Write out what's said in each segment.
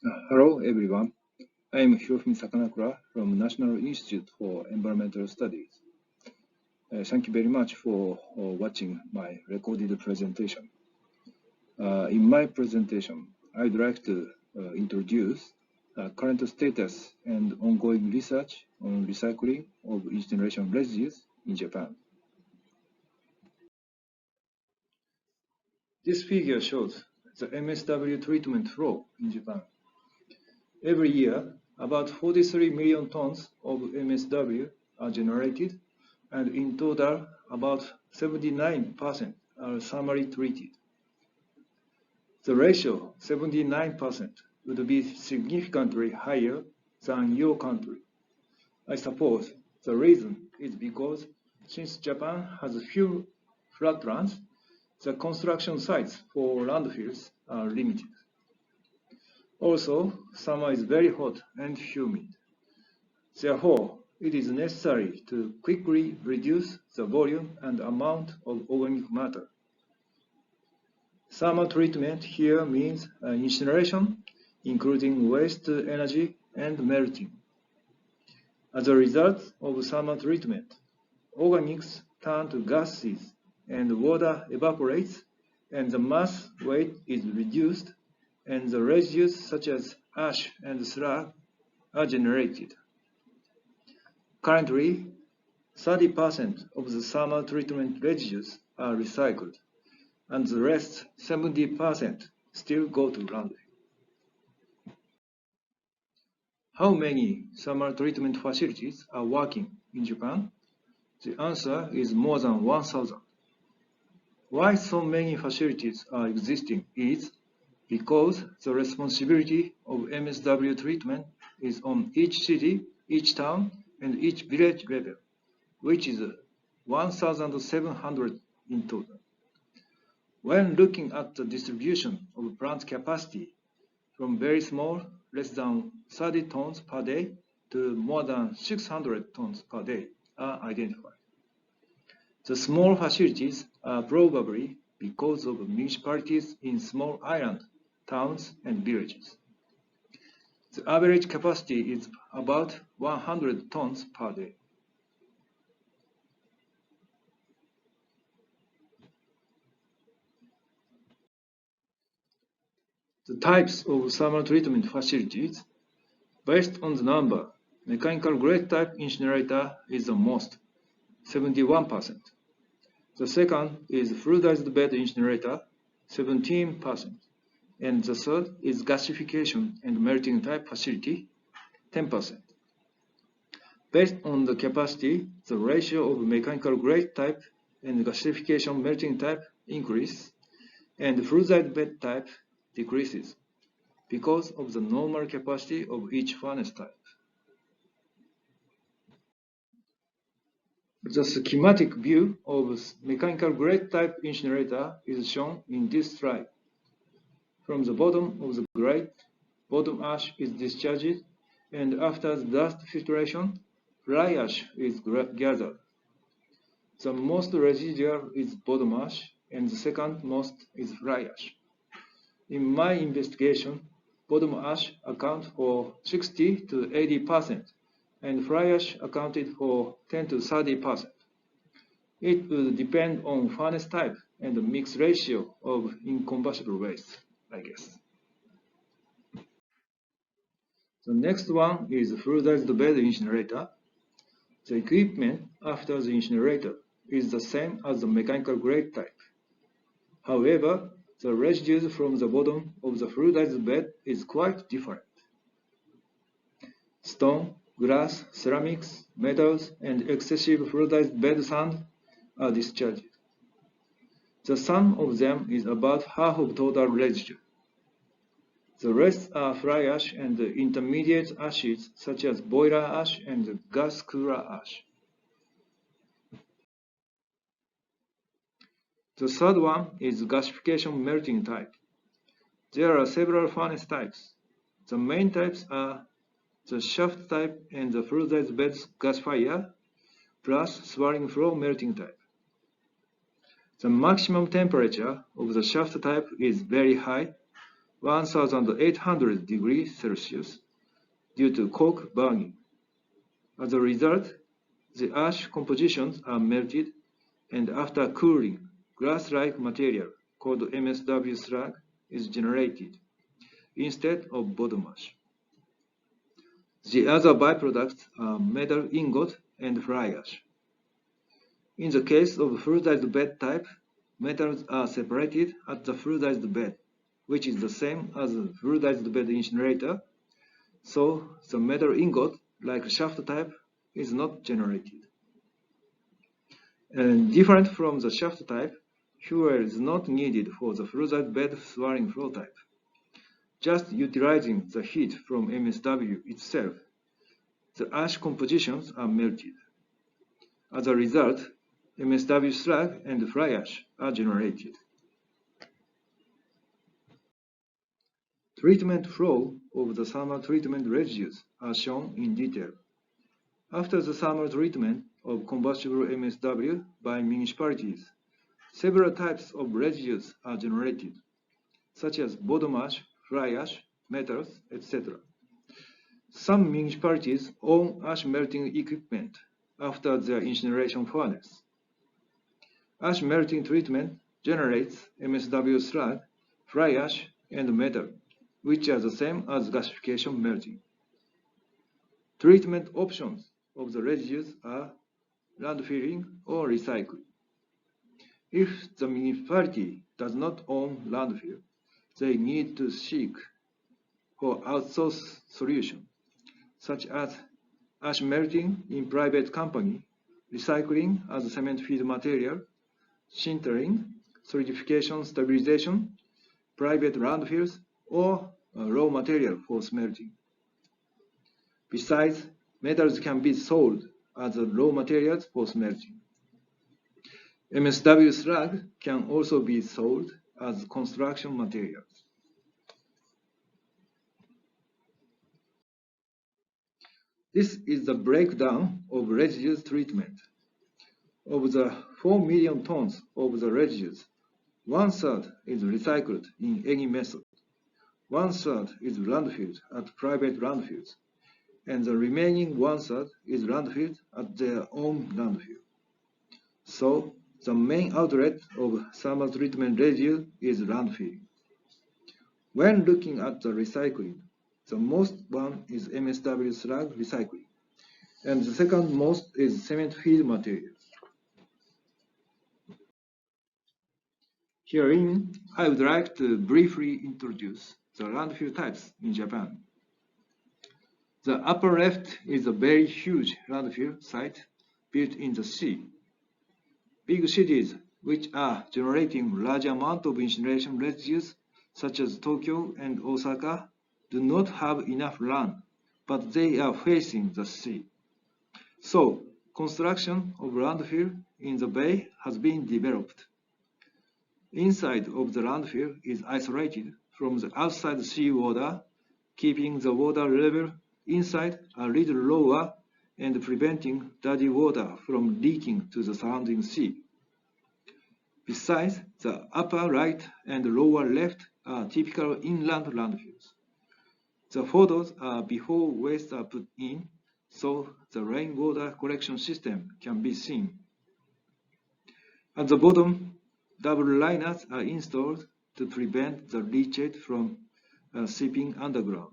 Hello everyone, I am Hirofumi Sakanakura from National Institute for Environmental Studies. Thank you very much for watching my recorded presentation. In my presentation, I'd like to introduce current status and ongoing research on recycling of incineration residues in Japan. This figure shows the MSW treatment flow in Japan. Every year, about 43 million tons of MSW are generated, and in total, about 79% are summary treated. The ratio, 79%, would be significantly higher than your country. I suppose the reason is because since Japan has few flatlands, the construction sites for landfills are limited. Also, summer is very hot and humid. Therefore, it is necessary to quickly reduce the volume and amount of organic matter. Thermal treatment here means incineration, including waste energy and melting. As a result of thermal treatment, organics turn to gases and water evaporates, and the mass weight is reduced, and the residues such as ash and slag are generated. Currently, 30% of the thermal treatment residues are recycled, and the rest 70% still go to landfill. How many thermal treatment facilities are working in Japan? The answer is more than 1,000. Why so many facilities are existing is because the responsibility of MSW treatment is on each city, each town, and each village level, which is 1,700 in total. When looking at the distribution of plant capacity from very small, less than 30 tons per day, to more than 600 tons per day are identified. The small facilities are probably because of municipalities in small island towns and villages. The average capacity is about 100 tons per day. The types of thermal treatment facilities, based on the number, mechanical grade type incinerator is the most, 71%. The second is fluidized bed incinerator, 17%. And the third is gasification and melting type facility, 10%. Based on the capacity, the ratio of mechanical grade type and gasification melting type increases, and fluidized bed type decreases because of the normal capacity of each furnace type. The schematic view of mechanical grade type incinerator is shown in this slide. From the bottom of the grate, bottom ash is discharged, and after the dust filtration, fly ash is gathered. The most residual is bottom ash, and the second most is fly ash. In my investigation, bottom ash accounts for 60 to 80%, and fly ash accounted for 10 to 30%. It will depend on furnace type and the mix ratio of incombustible waste, I guess. The next one is fluidized bed incinerator. The equipment after the incinerator is the same as the mechanical grade type. However, the residues from the bottom of the fluidized bed is quite different. Stone, glass, ceramics, metals, and excessive fluidized bed sand are discharged. The sum of them is about half of total residue. The rest are fly ash and intermediate ashes such as boiler ash and gas cooler ash. The third one is gasification melting type. There are several furnace types. The main types are the shaft type and the fluidized bed gasifier, plus swirling flow melting type. The maximum temperature of the shaft type is very high, 1800 degrees Celsius due to coke burning. As a result, the ash compositions are melted, and after cooling, glass-like material called MSW slag is generated instead of bottom ash. The other byproducts are metal ingot and fly ash. In the case of fluidized bed type, metals are separated at the fluidized bed, which is the same as a fluidized bed incinerator, so the metal ingot, like shaft type, is not generated. And different from the shaft type, fuel is not needed for the fluidized bed swirling flow type. Just utilizing the heat from MSW itself, the ash compositions are melted. As a result, MSW slag and fly ash are generated. Treatment flow of the thermal treatment residues are shown in detail. After the thermal treatment of combustible MSW by municipalities, several types of residues are generated, such as bottom ash, fly ash, metals, etc. Some municipalities own ash melting equipment after their incineration furnace. Ash melting treatment generates MSW slag, fly ash, and metal, which are the same as gasification melting. Treatment options of the residues are landfilling or recycling. If the municipality does not own landfill, they need to seek for outsourced solutions, such as ash melting in private company, recycling as cement feed material, sintering, solidification stabilization, private landfills, or raw material for smelting. Besides, metals can be sold as raw materials for smelting. MSW slag can also be sold as construction materials. This is the breakdown of residues treatment. Of the 4 million tons of the residues, 1/3 is recycled in any method, 1/3 is landfilled at private landfills, and the remaining 1/3 is landfilled at their own landfill. So, the main outlet of thermal treatment residue is landfilling. When looking at the recycling, the most one is MSW slag recycling, and the second most is cement feed materials. Herein, I would like to briefly introduce the landfill types in Japan. The upper left is a very huge landfill site built in the sea. Big cities which are generating large amount of incineration residues, such as Tokyo and Osaka, do not have enough land, but they are facing the sea. So, construction of landfill in the bay has been developed. Inside of the landfill is isolated from the outside seawater, keeping the water level inside a little lower and preventing dirty water from leaking to the surrounding sea. Besides, the upper right and lower left are typical inland landfills. The photos are before waste are put in, so the rainwater collection system can be seen. At the bottom, double liners are installed to prevent the leachate from seeping underground.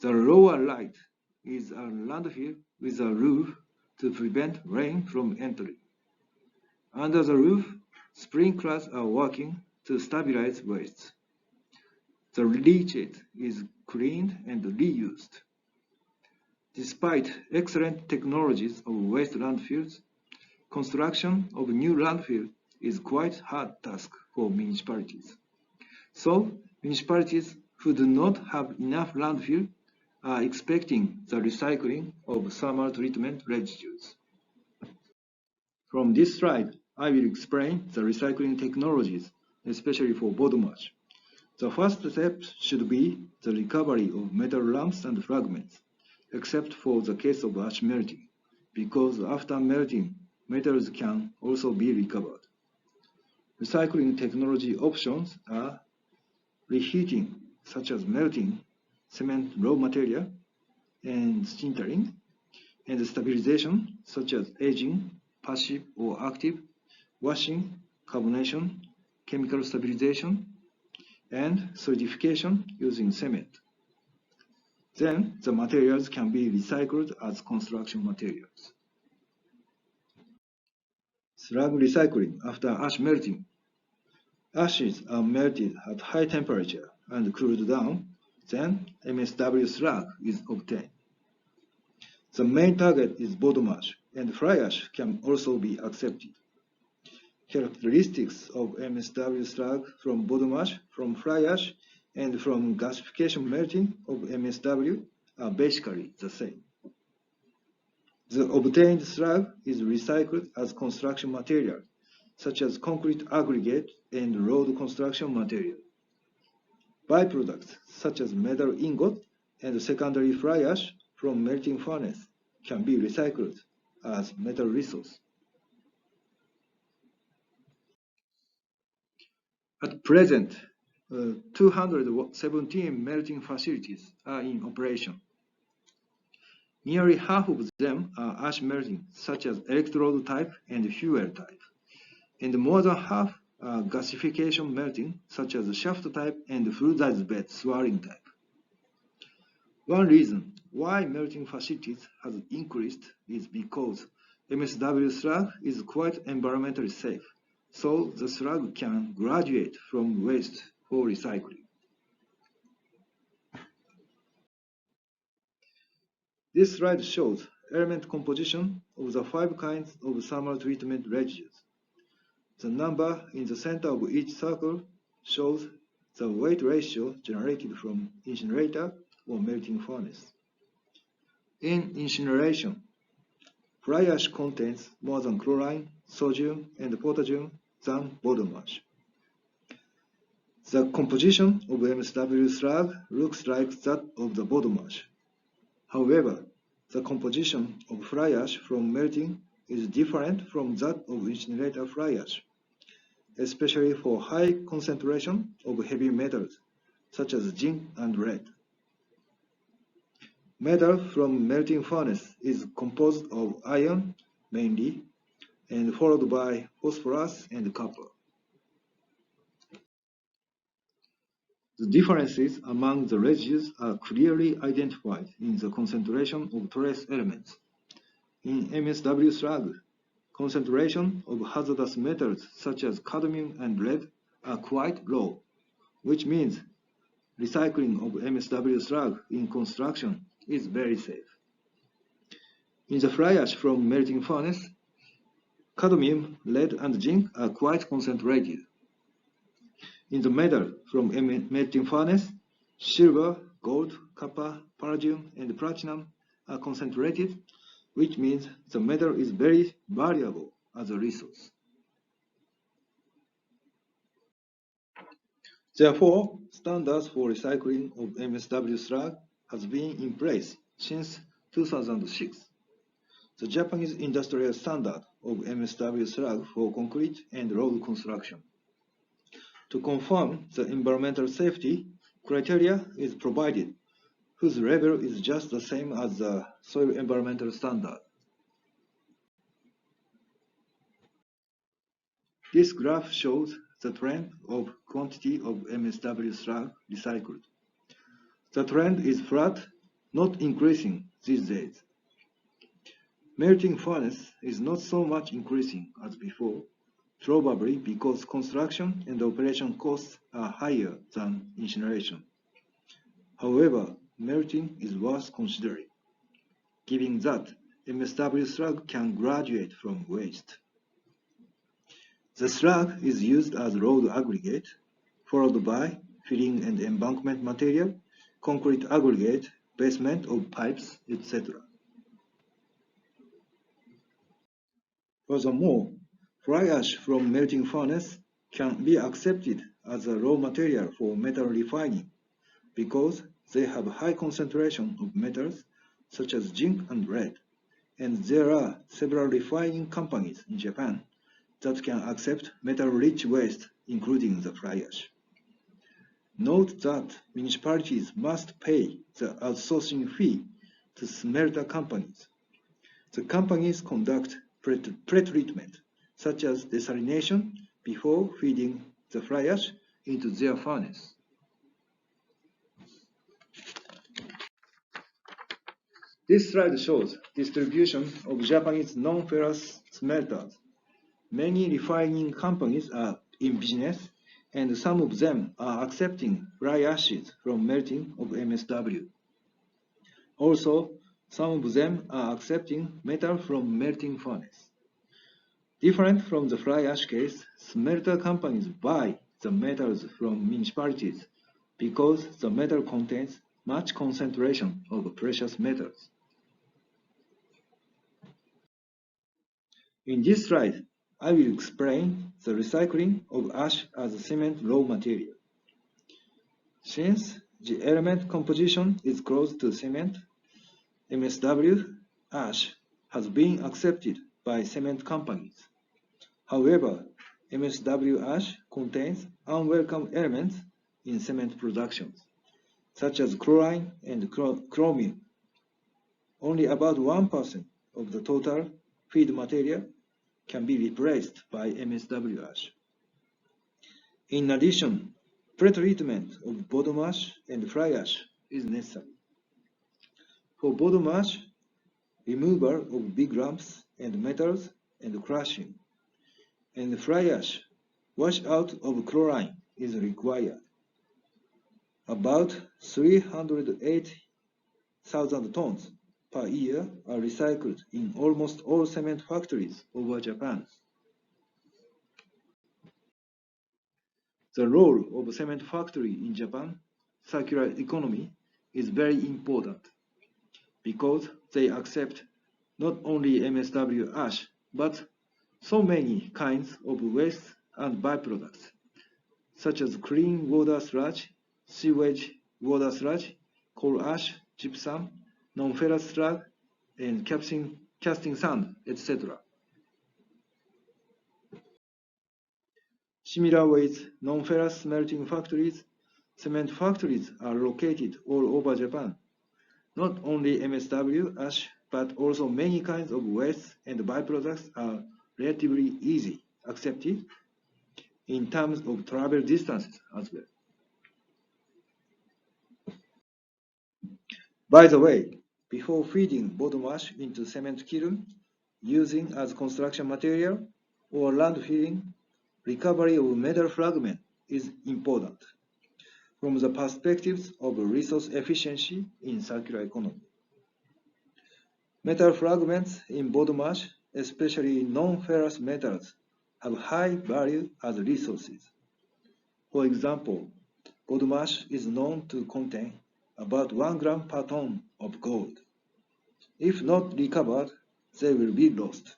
The lower right is a landfill with a roof to prevent rain from entering. Under the roof, sprinklers are working to stabilize waste. The leachate is cleaned and reused. Despite excellent technologies of waste landfills, construction of new landfill is quite hard task for municipalities. So, municipalities who do not have enough landfill are expecting the recycling of thermal treatment residues. From this slide, I will explain the recycling technologies, especially for bottom ash. The first step should be the recovery of metal lumps and fragments, except for the case of ash melting, because after melting, metals can also be recovered. Recycling technology options are reheating, such as melting cement raw material and sintering, and stabilization, such as aging, passive or active, washing, carbonation, chemical stabilization, and solidification using cement. Then the materials can be recycled as construction materials. Slag recycling after ash melting. Ashes are melted at high temperature and cooled down, then MSW slag is obtained. The main target is bottom ash, and fly ash can also be accepted. Characteristics of MSW slag from bottom ash, from fly ash, and from gasification melting of MSW are basically the same. The obtained slag is recycled as construction material, such as concrete aggregate and road construction material. Byproducts, such as metal ingot and secondary fly ash from melting furnace, can be recycled as metal resource. At present, 217 melting facilities are in operation. Nearly half of them are ash melting, such as electrode type and fuel type, and more than half are gasification melting, such as shaft type and fluidized bed swirling type. One reason why melting facilities has increased is because MSW slag is quite environmentally safe, so the slag can graduate from waste for recycling. This slide shows element composition of the 5 kinds of thermal treatment residues. The number in the center of each circle shows the weight ratio generated from incinerator or melting furnace. In incineration, fly ash contains more than chlorine, sodium, and potassium than bottom ash. The composition of MSW slag looks like that of the bottom ash. However, the composition of fly ash from melting is different from that of incinerator fly ash, especially for high concentration of heavy metals, such as zinc and lead. Metal from melting furnace is composed of iron, mainly, and followed by phosphorus and copper. The differences among the residues are clearly identified in the concentration of trace elements. In MSW slag, concentration of hazardous metals such as cadmium and lead are quite low, which means recycling of MSW slag in construction is very safe. In the fly ash from melting furnace, cadmium, lead, and zinc are quite concentrated. In the metal from melting furnace, silver, gold, copper, palladium, and platinum are concentrated, which means the metal is very valuable as a resource. Therefore, standards for recycling of MSW slag has been in place since 2006. The Japanese industrial standard of MSW slag for concrete and road construction. To confirm the environmental safety, criteria is provided, whose level is just the same as the soil environmental standard. This graph shows the trend of quantity of MSW slag recycled. The trend is flat, not increasing these days. Melting furnace is not so much increasing as before, probably because construction and operation costs are higher than incineration. However, melting is worth considering, given that MSW slag can graduate from waste. The slag is used as road aggregate, followed by filling and embankment material, concrete aggregate, basement of pipes, etc. Furthermore, fly ash from melting furnace can be accepted as a raw material for metal refining because they have high concentration of metals such as zinc and lead, and there are several refining companies in Japan that can accept metal-rich waste, including the fly ash. Note that municipalities must pay the outsourcing fee to smelter companies. The companies conduct pretreatment, such as desalination, before feeding the fly ash into their furnace. This slide shows distribution of Japanese non-ferrous smelters. Many refining companies are in business, and some of them are accepting fly ashes from melting of MSW. Also, some of them are accepting metal from melting furnace. Different from the fly ash case, smelter companies buy the metals from municipalities because the metal contains much concentration of precious metals. In this slide, I will explain the recycling of ash as a cement raw material. Since the element composition is close to cement, MSW ash has been accepted by cement companies. However, MSW ash contains unwelcome elements in cement productions, such as chlorine and chromium. Only about 1% of the total feed material can be replaced by MSW ash. In addition, pretreatment of bottom ash and fly ash is necessary. For bottom ash, removal of big lumps and metals and crushing, and fly ash, washout of chlorine is required. About 380,000 tons per year are recycled in almost all cement factories over Japan. The role of a cement factory in Japan circular economy is very important because they accept not only MSW ash but so many kinds of waste and byproducts, such as clean water sludge, sewage water sludge, coal ash, gypsum, non-ferrous slag, and casting sand, etc. Similar with non-ferrous smelting factories, cement factories are located all over Japan. Not only MSW ash, but also many kinds of waste and byproducts are relatively easy accepted in terms of travel distances as well. By the way, before feeding bottom ash into cement kiln, using as construction material, or landfilling, recovery of metal fragment is important from the perspectives of resource efficiency in circular economy. Metal fragments in bottom ash, especially non-ferrous metals, have high value as resources. For example, bottom ash is known to contain about 1 gram per ton of gold. If not recovered, they will be lost.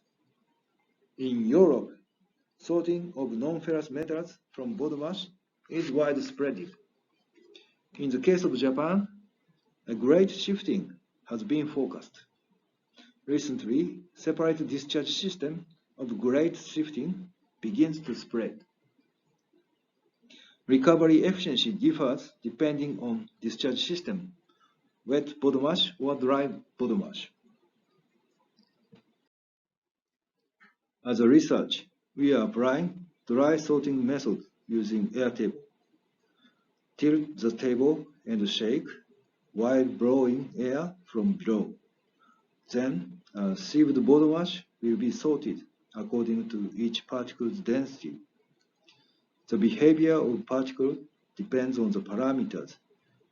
In Europe, sorting of non-ferrous metals from bottom ash is widespread. In the case of Japan, a great shifting has been focused. Recently, separate discharge system of grade shifting begins to spread. Recovery efficiency differs depending on discharge system, wet bottom ash or dry bottom ash. As a research, we are applying dry sorting method using air table. Tilt the table and shake while blowing air from below. Then, sieved bottom ash will be sorted according to each particle's density. The behavior of particle depends on the parameters,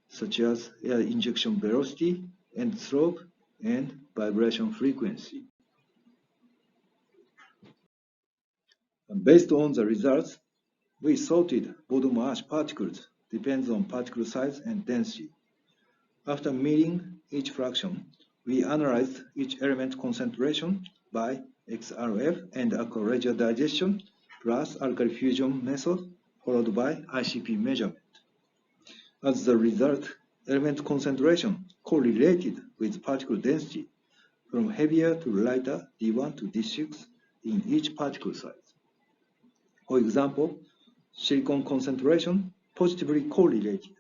such as air injection velocity and slope and vibration frequency. And based on the results, we sorted bottom ash particles depends on particle size and density. After meeting each fraction, we analyzed each element concentration by XRF and aqua regia digestion plus alkali fusion method followed by ICP measurement. As a result, element concentration correlated with particle density from heavier to lighter D1 to D6 in each particle size. For example, silicon concentration positively correlated,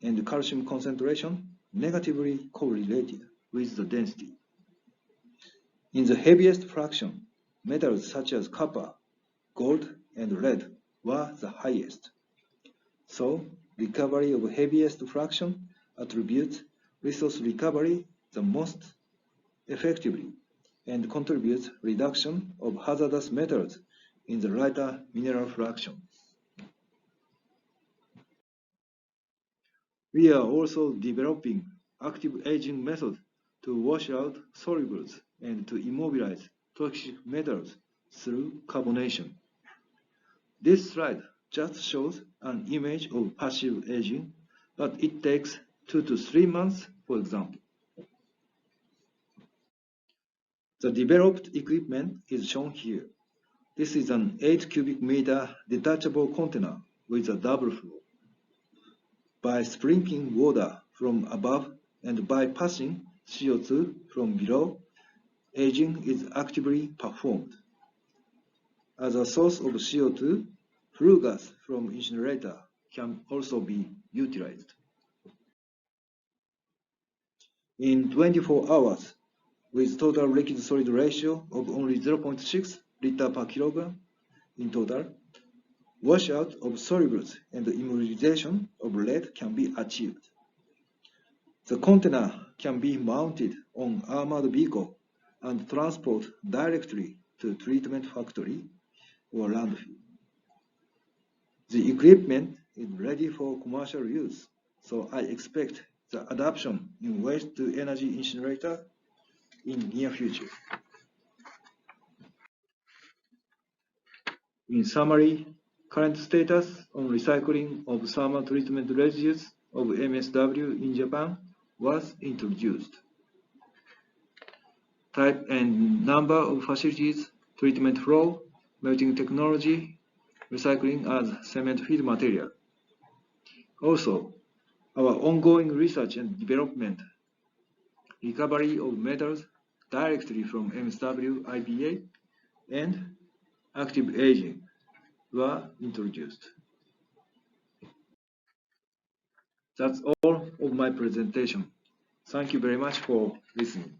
and calcium concentration negatively correlated with the density. In the heaviest fraction, metals such as copper, gold, and lead were the highest. So, recovery of heaviest fraction attributes resource recovery the most effectively and contributes reduction of hazardous metals in the lighter mineral fraction. We are also developing active aging methods to wash out solubles and to immobilize toxic metals through carbonation. This slide just shows an image of passive aging, but it takes 2 to 3 months, for example. The developed equipment is shown here. This is an 8 cubic meter detachable container with a double flow. By sprinkling water from above and by passing CO2 from below, aging is actively performed. As a source of CO2, flue gas from incinerator can also be utilized. In 24 hours, with total liquid-solid ratio of only 0.6 liter per kilogram in total, washout of solubles and immobilization of lead can be achieved. The container can be mounted on armored vehicle and transport directly to treatment factory or landfill. The equipment is ready for commercial use, so I expect the adoption in waste-to-energy incinerator in near future. In summary, current status on recycling of thermal treatment residues of MSW in Japan was introduced. Type and number of facilities, treatment flow, melting technology, recycling as cement feed material. Also, our ongoing research and development, recovery of metals directly from MSW IBA, and active aging were introduced. That's all of my presentation. Thank you very much for listening.